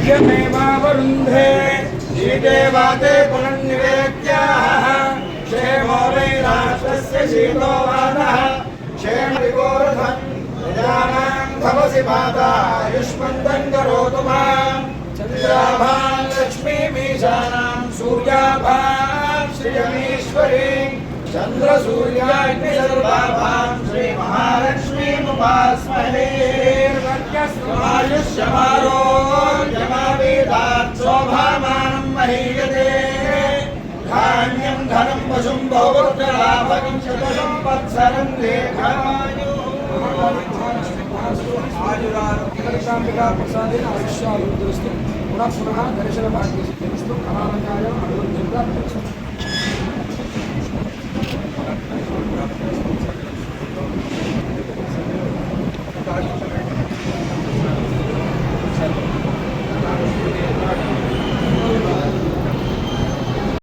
यमेवावरुन्धे शीतेवाते पुनर्निवेद्याः क्षेमो वै राष्ट्रस्य शीतो वादः क्षेमविगोरधन् प्रजानां भवसि माता आयुष्मन्तम् करोतु माम् चन्द्राभां लक्ष्मीमीशानां सूर्याभां श्रियमीश्वरीं चन्द्रसूर्याग्निसर्वाभां श्रीमहालक्ष्मीमुपास्महे आयुष्यमारोग्यमावेदात् शोभामानं महीयते धान्यं धनं पशुं बहुपुत्रलाभं शतसंवत्सरं दीर्घायुः आयुरारोग्यकामिका प्रसादेन आयुष्याभिवृद्धिरस्तु पुनः पुनः दर्शनभाग्यसिद्धिरस्तु अनामयाय अभिवृद्धिं प्राप्तिरस्तु।